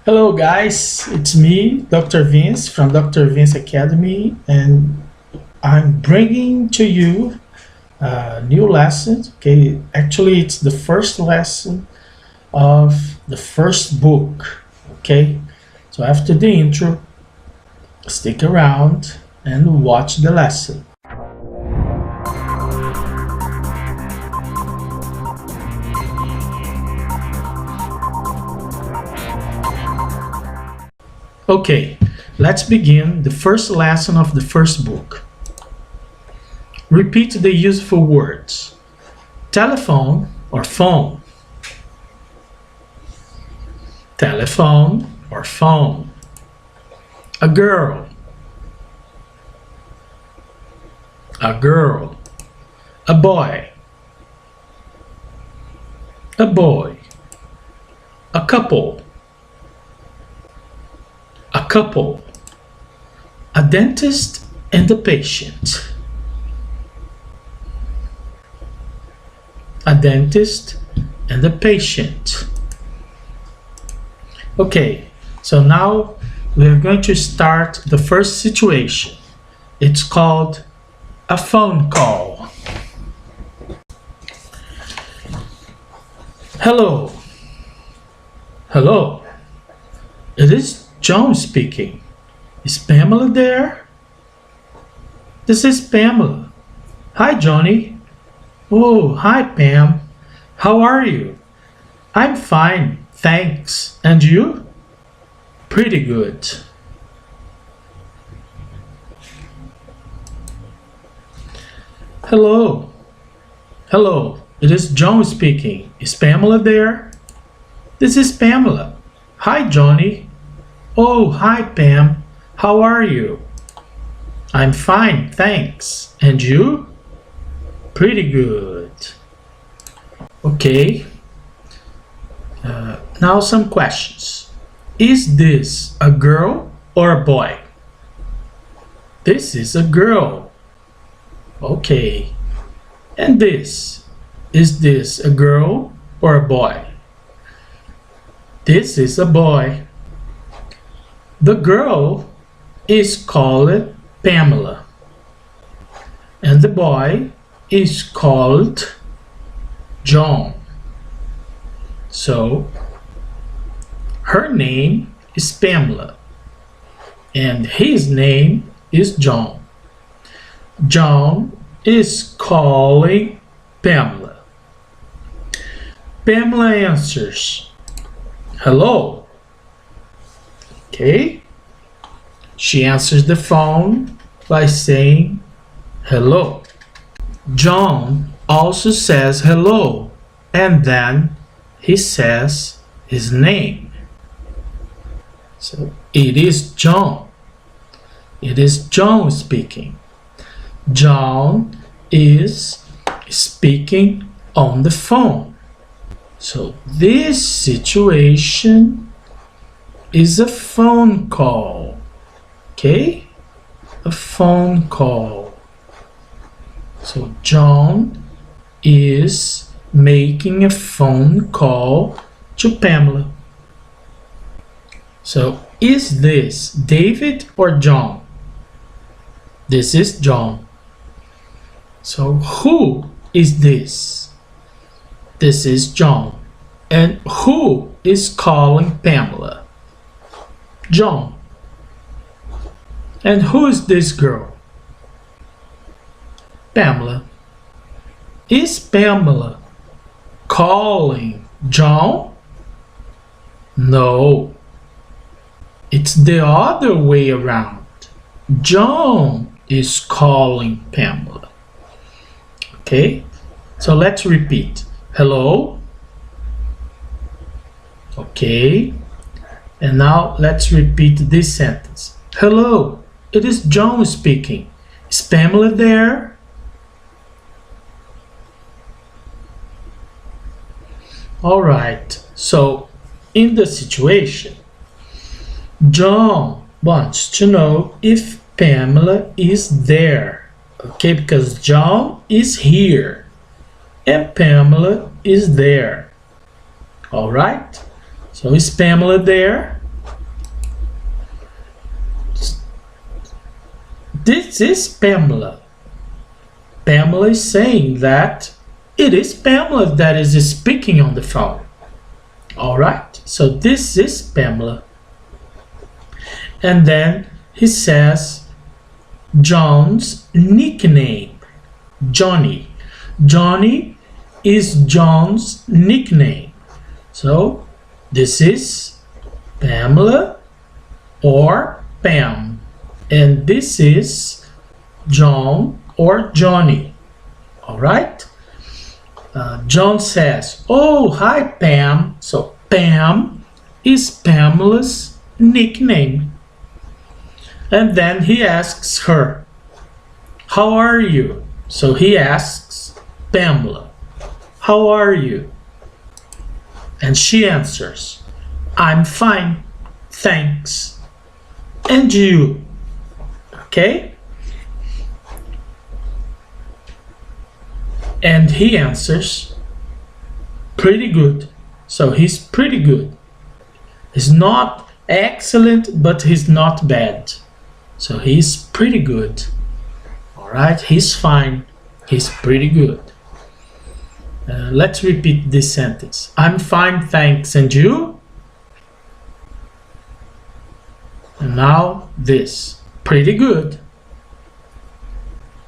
Hello guys, it's me, Dr. Vince from Dr. Vince Academy, and I'm bringing to you a new lesson. Okay, actually it's the first lesson of the first book. Okay, so after the intro, stick around and watch the lesson. Okay, let's begin the first lesson of the first book. Repeat the useful words. Telephone or phone. Telephone or phone. A girl. A girl. A boy. A boy. A couple. A couple, a dentist and a patient. A dentist and a patient. Okay, so now we're going to start the first situation. It's called a phone call. Hello. Hello. It is John speaking. Is Pamela there? This is Pamela. Hi, Johnny. Oh, hi, Pam. How are you? I'm fine, thanks. And you? Pretty good. Hello. Hello. It is John speaking. Is Pamela there? This is Pamela. Hi, Johnny. Oh, hi, Pam. How are you? I'm fine, thanks. And you? Pretty good. Okay. Now some questions. Is this a girl or a boy? This is a girl. Okay. And this? Is this a girl or a boy? This is a boy. The girl is called Pamela, and the boy is called John. So, her name is Pamela, and his name is John. John is calling Pamela. Pamela answers, "Hello." Okay, she answers the phone by saying hello. John also says hello, and then he says his name. So it is John. It is John speaking. John is speaking on the phone. So this situation is a phone call. Okay? A phone call. So John is making a phone call to Pamela. So is this David or John? This is John. So who is this? This is John. And who is calling Pamela? John. And who is this girl? Pamela. Is Pamela calling John? No. It's the other way around. John is calling Pamela. Okay? So let's repeat. Hello. Okay. And now let's repeat this sentence. Hello, it is John speaking. Is Pamela there? All right, so in the situation, John wants to know if Pamela is there. Okay, because John is here and Pamela is there. All right. So is Pamela there? this is Pamela. Pamela is saying that it is Pamela that is speaking on the phone. All right, so this is Pamela. And then he says John's nickname, Johnny. Johnny is John's nickname. So this is Pamela or Pam. And this is John or Johnny. All right? John says, oh, hi, Pam. So Pam is Pamela's nickname. And then he asks her, how are you? So he asks Pamela, how are you? And she answers, I'm fine, thanks. And you? Okay? And he answers, pretty good. So he's pretty good. He's not excellent, but he's not bad. So he's pretty good. All right, he's fine. He's pretty good. Let's repeat this sentence. I'm fine, thanks. And you? And now this. Pretty good.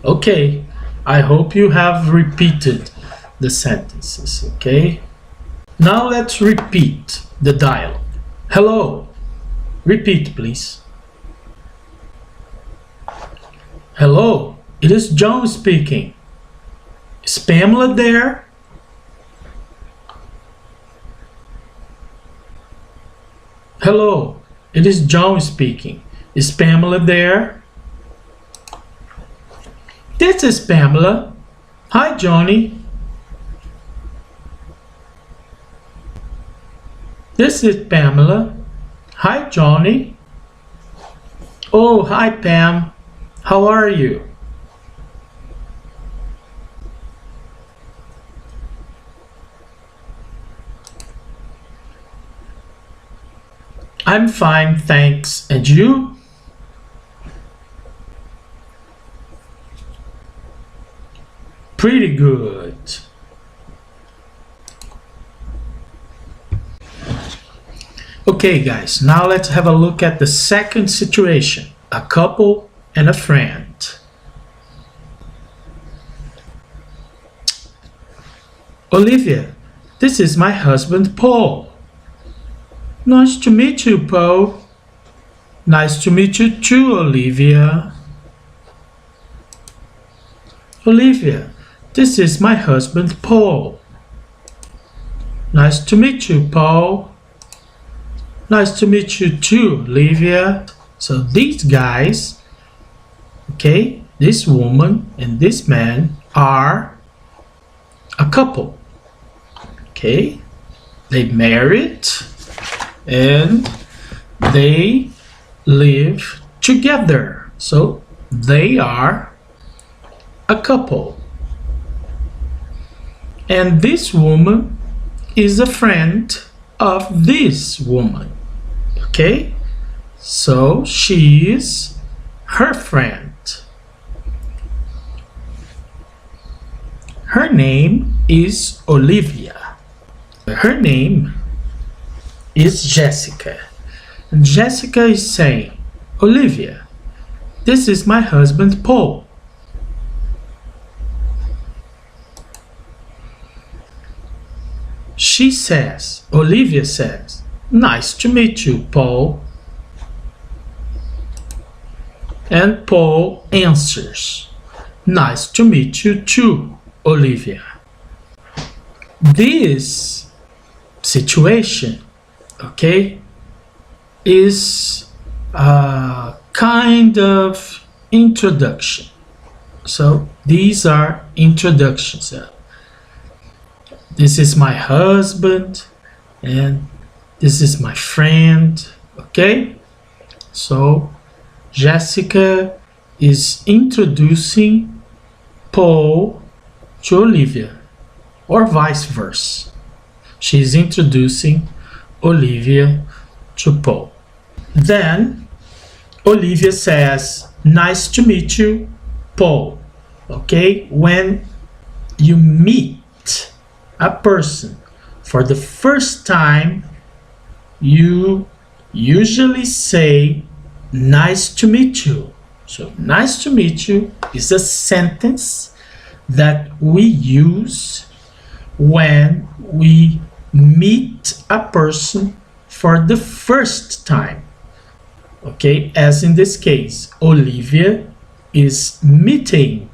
Okay. I hope you have repeated the sentences, okay? Now let's repeat the dialogue. Hello. Repeat, please. Hello, it is John speaking. Is Pamela there? Hello, it is John speaking. Is Pamela there? This is Pamela. Hi, Johnny. This is Pamela. Hi, Johnny. Oh, hi, Pam. How are you? I'm fine, thanks. And you? Pretty good. Okay, guys, now let's have a look at the second situation. A couple and a friend. Olivia, this is my husband, Paul. Nice to meet you, Paul. Nice to meet you too, Olivia. Olivia, this is my husband, Paul. Nice to meet you, Paul. Nice to meet you too, Olivia. So these guys, okay, this woman and this man are a couple. Okay, they married and they live together. So they are a couple. And this woman is a friend of this woman. Okay? So she is her friend. Her name is Olivia. Her name is Jessica. And Jessica is saying, Olivia, this is my husband Paul. She says, Olivia says, nice to meet you, Paul. And Paul answers, nice to meet you too, Olivia. This situation, okay, is a kind of introduction. So these are introductions. This is my husband and this is my friend, okay? So Jessica is introducing Paul to Olivia, or vice versa. She's introducing Olivia to Paul. Then Olivia says, Nice to meet you, Paul. Okay, when you meet a person for the first time, you usually say nice to meet you. So nice to meet you is a sentence that we use when we meet a person for the first time. Okay, as in this case, Olivia is meeting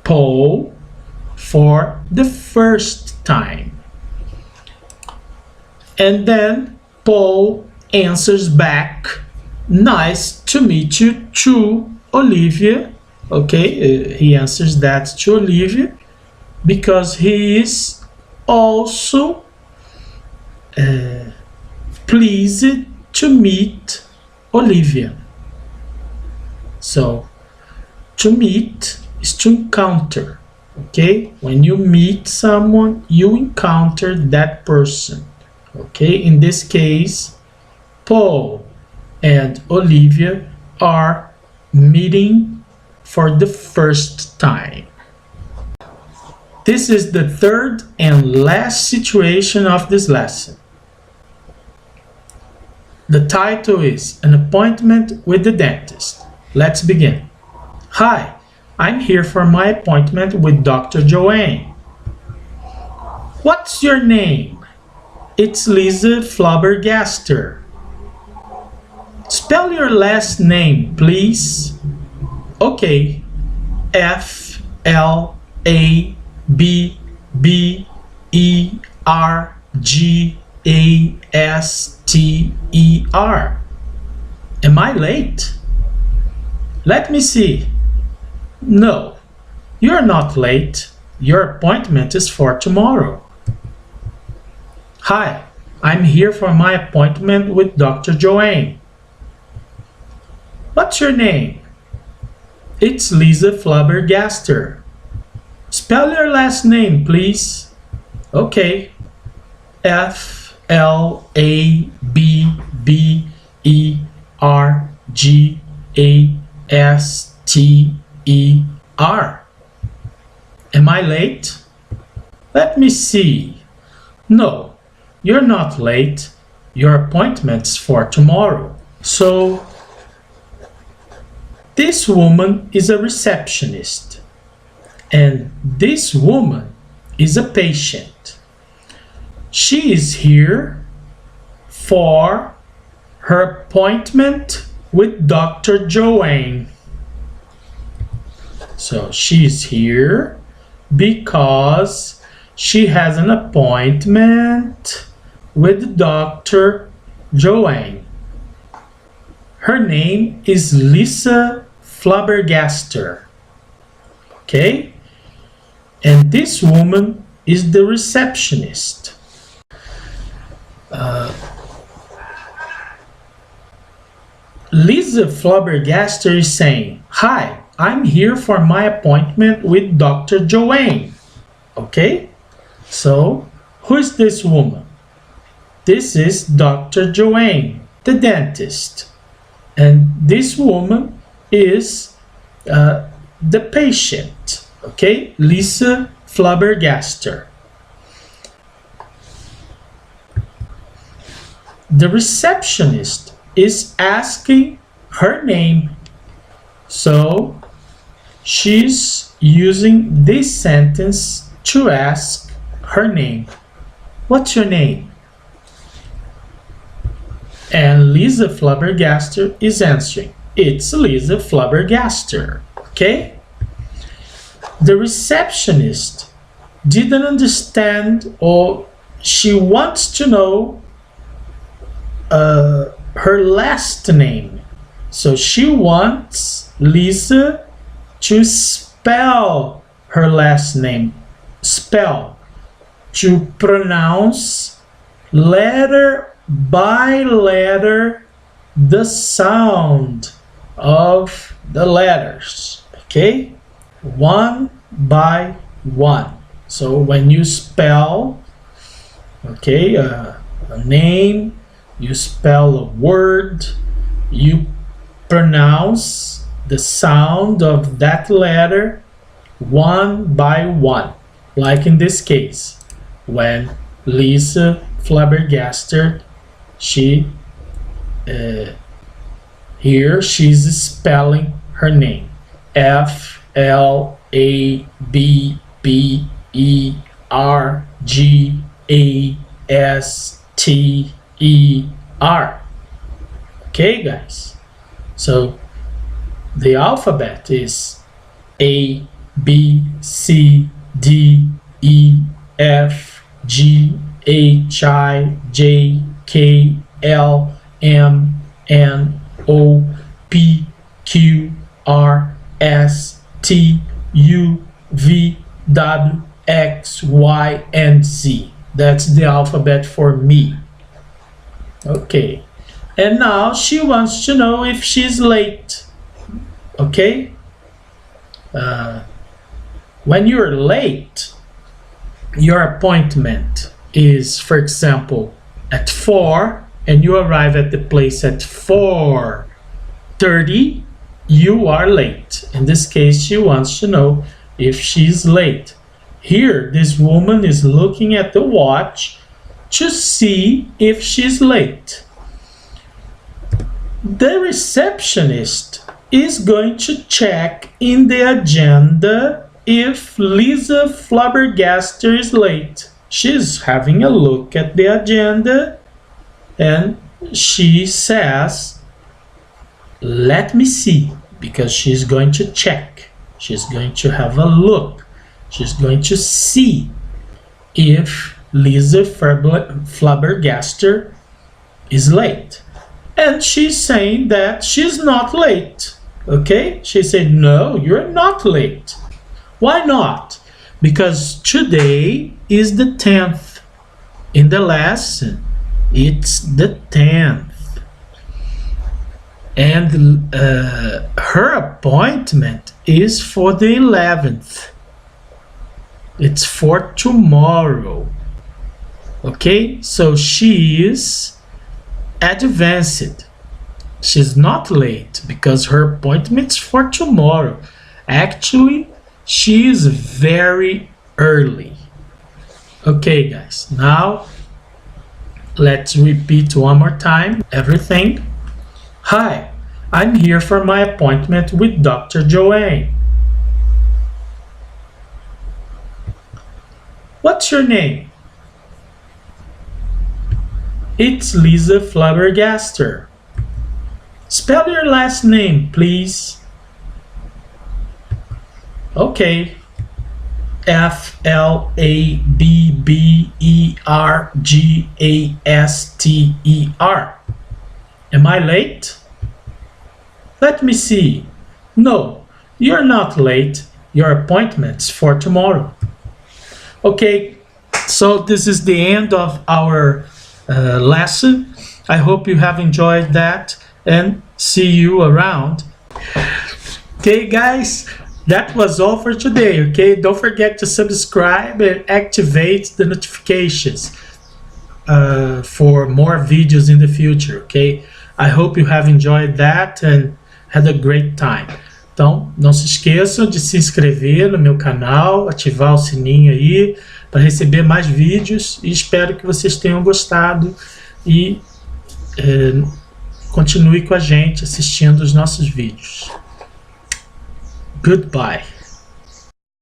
Paul for the first time. And then Paul answers back, nice to meet you too, Olivia. Okay, he answers that to Olivia because he is also pleased to meet Olivia. So, to meet is to encounter. Okay, when you meet someone, you encounter that person. Okay, in this case, Paul and Olivia are meeting for the first time. This is the third and last situation of this lesson. The title is An Appointment with the Dentist. Let's begin. Hi, I'm here for my appointment with Dr. Joanne. What's your name? It's Lisa Flabbergaster. Spell your last name, please. Okay, Flabbergaster. Am I late? Let me see. No, you're not late. Your appointment is for tomorrow. Hi, I'm here for my appointment with Dr. Joanne. What's your name? It's Lisa Flabbergaster. Spell your last name, please. Okay, Flabbergaster. Am I late? Let me see. No, you're not late. Your appointment's for tomorrow. So, this woman is a receptionist, and this woman is a patient. She is here for her appointment with Dr. Joanne. So she's here because she has an appointment with Dr. Joanne. Her name is Lisa Flabbergaster. Okay? And this woman is the receptionist. Lisa Flabbergaster is saying, hi, I'm here for my appointment with Dr. Joanne. Okay? So, who is this woman? This is Dr. Joanne, the dentist. And this woman is the patient. Okay? Lisa Flabbergaster. The receptionist is asking her name. So, she's using this sentence to ask her name. What's your name? And Lisa Flabbergaster is answering. It's Lisa Flabbergaster. Okay? The receptionist didn't understand, or she wants to know her last name. So she wants Lisa to spell her last name. Spell. To pronounce letter by letter the sound of the letters. Okay? One by one. So when you spell, okay, a name, you spell a word, you pronounce the sound of that letter one by one. Like in this case, when Lisa flabbergasted, here she's spelling her name. Flabbergaster. Okay, guys. So the alphabet is A, B, C, D, E, F, G, H, I, J, K, L, M, N, O, P, Q, R, S, T, U, V, W, X, Y, and Z. That's the alphabet for me. Okay. And now she wants to know if she's late. Okay? When you're late, your appointment is, for example, at 4, and you arrive at the place at 4:30, you are late. In this case, she wants to know if she's late. Here, this woman is looking at the watch to see if she's late. The receptionist is going to check in the agenda if Lisa Flabbergaster is late. She's having a look at the agenda and she says, let me see, because she's going to check. She's going to have a look. She's going to see if Lisa Flabbergaster is late. And she's saying that she's not late. Okay? She said, no, you're not late. Why not? Because today is the 10th. In the lesson, it's the 10th. And her appointment is for the 11th. It's for tomorrow. Okay? So she is advanced. She's not late because her appointment's for tomorrow. Actually, she is very early. Okay, guys. Now, let's repeat one more time everything. Hi, I'm here for my appointment with Dr. Joanne. What's your name? It's Lisa Flabbergaster. Spell your last name, please. Okay. Flabbergaster. Am I late? Let me see. No, you're not late. Your appointment's for tomorrow. Okay, so this is the end of our lesson. I hope you have enjoyed that and see you around. Okay, guys, that was all for today. Okay, don't forget to subscribe and activate the notifications for more videos in the future. Okay, I hope you have enjoyed that and had a great time. Então, não se esqueçam de se inscrever no meu canal, ativar o sininho aí para receber mais vídeos, e espero que vocês tenham gostado e continue com a gente assistindo os nossos vídeos. Goodbye.